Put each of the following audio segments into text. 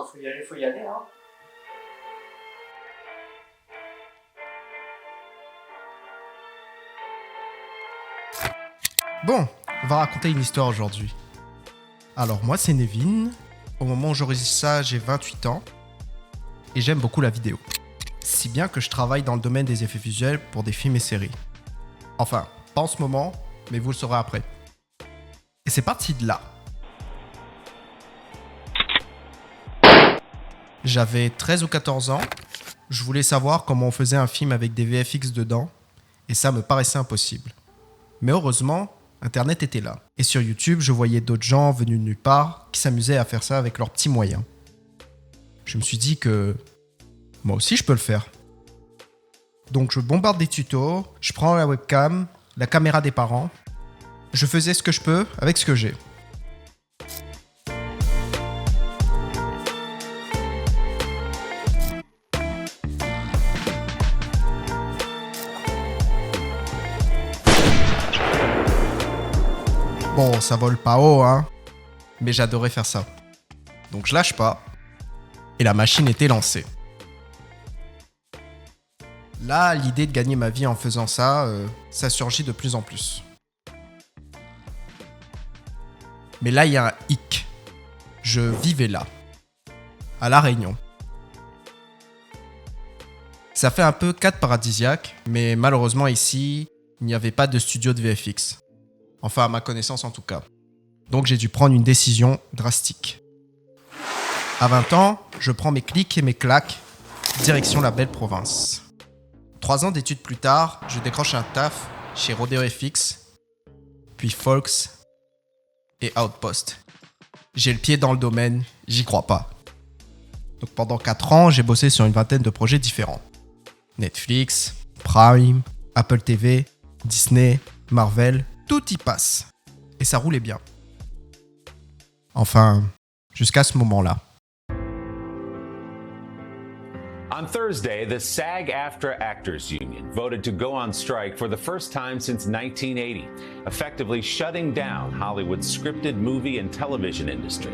quand faut y aller, hein. Bon, on va raconter une histoire aujourd'hui. Alors moi c'est Nevin, au moment où j'enregistre ça j'ai 28 ans et j'aime beaucoup la vidéo. Si bien que je travaille dans le domaine des effets visuels pour des films et séries. Enfin, pas en ce moment, mais vous le saurez après. Et c'est parti de là. J'avais 13 ou 14 ans, je voulais savoir comment on faisait un film avec des VFX dedans, et ça me paraissait impossible. Mais heureusement, Internet était là. Et sur YouTube, je voyais d'autres gens venus de nulle part qui s'amusaient à faire ça avec leurs petits moyens. Je me suis dit que moi aussi je peux le faire. Donc je bombarde des tutos, je prends la webcam, la caméra des parents. Je faisais ce que je peux avec ce que j'ai. Bon, ça vole pas haut, hein. Mais j'adorais faire ça. Donc je lâche pas. Et la machine était lancée. Là, l'idée de gagner ma vie en faisant ça, ça surgit de plus en plus. Mais là, il y a un hic. Je vivais là. À La Réunion. Ça fait un peu cadre paradisiaque, mais malheureusement ici, il n'y avait pas de studio de VFX. Enfin, à ma connaissance en tout cas. Donc j'ai dû prendre une décision drastique. À 20 ans, je prends mes clics et mes claques, direction la belle province. 3 ans d'études plus tard, je décroche un taf chez Rodeo FX, puis Folks et Outpost. J'ai le pied dans le domaine, j'y crois pas. Donc pendant 4 ans, j'ai bossé sur une vingtaine de projets différents. Netflix, Prime, Apple TV, Disney, Marvel, tout y passe. Et ça roulait bien. Enfin, jusqu'à ce moment-là. On Thursday, the SAG-AFTRA Actors Union voted to go on strike for the first time since 1980, effectively shutting down Hollywood's scripted movie and television industry.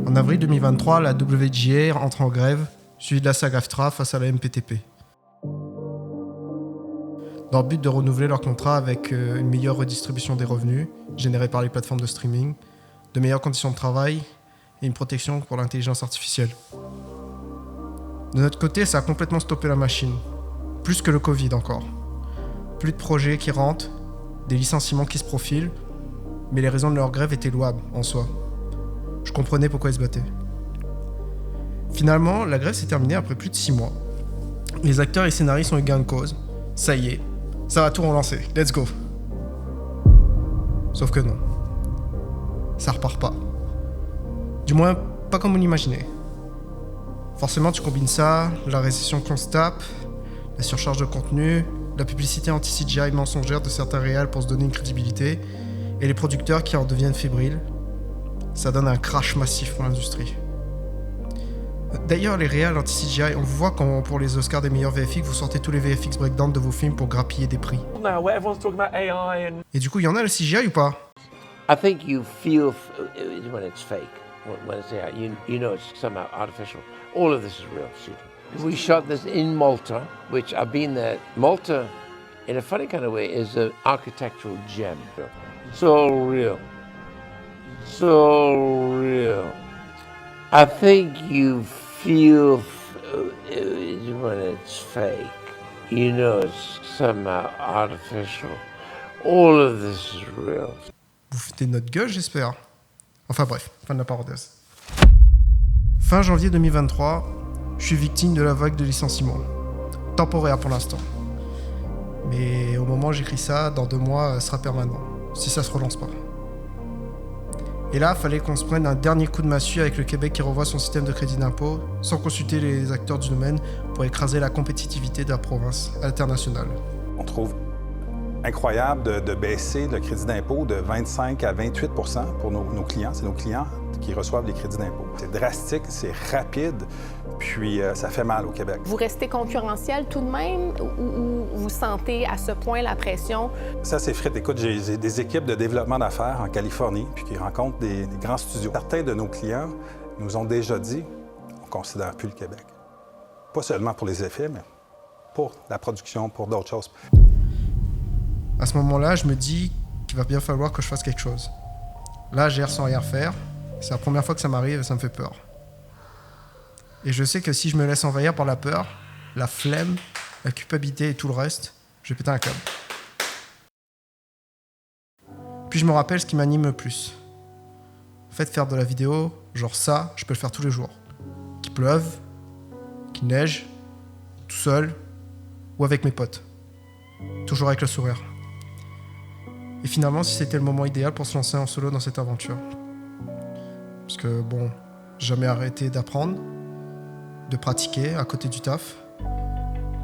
En avril 2023, la WGA entre en grève, suivie de la SAG-AFTRA face à la MPTP. Dans le but de renouveler leur contrat avec une meilleure redistribution des revenus générés par les plateformes de streaming, de meilleures conditions de travail et une protection pour l'intelligence artificielle. De notre côté, ça a complètement stoppé la machine. Plus que le Covid encore. Plus de projets qui rentrent, des licenciements qui se profilent, mais les raisons de leur grève étaient louables en soi. Je comprenais pourquoi ils se battaient. Finalement, la grève s'est terminée après plus de 6 mois. Les acteurs et scénaristes ont eu gain de cause. Ça y est, ça va tout relancer. Let's go. Sauf que non. Ça repart pas. Du moins, pas comme on l'imaginait. Forcément, tu combines ça, la récession qu'on se tape, la surcharge de contenu, la publicité anti-CGI mensongère de certains réals pour se donner une crédibilité, et les producteurs qui en deviennent fébriles. Ça donne un crash massif pour l'industrie. D'ailleurs, les réals anti-CGI, on vous voit quand pour les Oscars des meilleurs VFX, vous sortez tous les VFX breakdowns de vos films pour grappiller des prix. Et du coup, il y en a le CGI ou pas? I think you feel when it's fake, when it's AI, you know it's somehow artificial. All of this is real shooting. We shot this in Malta, which I've been there. Malta, in a funny kind of way, is an architectural gem. So real. So real. I think you feel when it's fake, you know it's somehow artificial. All of this is real. Vous foutez de notre gueule, j'espère. Enfin bref, fin de la parenthèse. Fin janvier 2023, je suis victime de la vague de licenciements. Temporaire pour l'instant. Mais au moment où j'écris ça, dans 2 mois, ce sera permanent. Si ça se relance pas. Et là, fallait qu'on se prenne un dernier coup de massue avec le Québec qui revoit son système de crédit d'impôt, sans consulter les acteurs du domaine, pour écraser la compétitivité de la province à l'international. On trouve incroyable de baisser le crédit d'impôt de 25 à 28 pour nos clients. C'est nos clients qui reçoivent les crédits d'impôt. C'est drastique, c'est rapide, Puis ça fait mal au Québec. Vous restez concurrentiel tout de même ou vous sentez à ce point la pression? Ça, c'est frites. Écoute, j'ai des équipes de développement d'affaires en Californie puis qui rencontrent des grands studios. Certains de nos clients nous ont déjà dit on ne considère plus le Québec. Pas seulement pour les effets, mais pour la production, pour d'autres choses. À ce moment-là, je me dis qu'il va bien falloir que je fasse quelque chose. Là, je gère sans rien faire. C'est la première fois que ça m'arrive et ça me fait peur. Et je sais que si je me laisse envahir par la peur, la flemme, la culpabilité et tout le reste, je vais péter un câble. Puis je me rappelle ce qui m'anime le plus. En fait, faire de la vidéo, genre ça, je peux le faire tous les jours. Qu'il pleuve, qu'il neige, tout seul ou avec mes potes. Toujours avec le sourire. Et finalement, si c'était le moment idéal pour se lancer en solo dans cette aventure. Parce que bon, j'ai jamais arrêté d'apprendre, de pratiquer à côté du taf.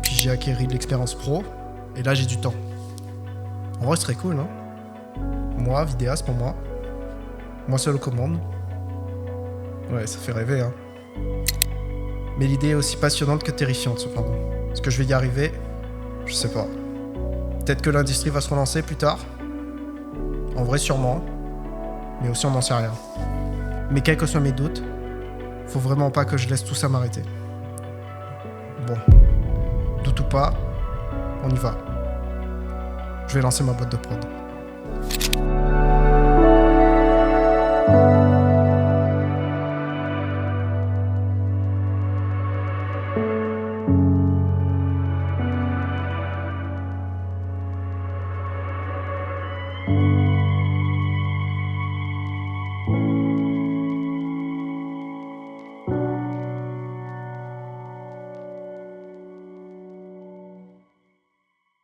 Puis j'ai acquis de l'expérience pro, et là j'ai du temps. En vrai, ce serait cool, non? Moi, vidéaste pour moi. Moi seul aux commandes. Ouais, ça fait rêver, hein. Mais l'idée est aussi passionnante que terrifiante, cependant. Est-ce que je vais y arriver? Je sais pas. Peut-être que l'industrie va se relancer plus tard. En vrai, sûrement. Mais aussi, on n'en sait rien. Mais quels que soient mes doutes, faut vraiment pas que je laisse tout ça m'arrêter. Bon. Doute ou pas, on y va. Je vais lancer ma boîte de prod.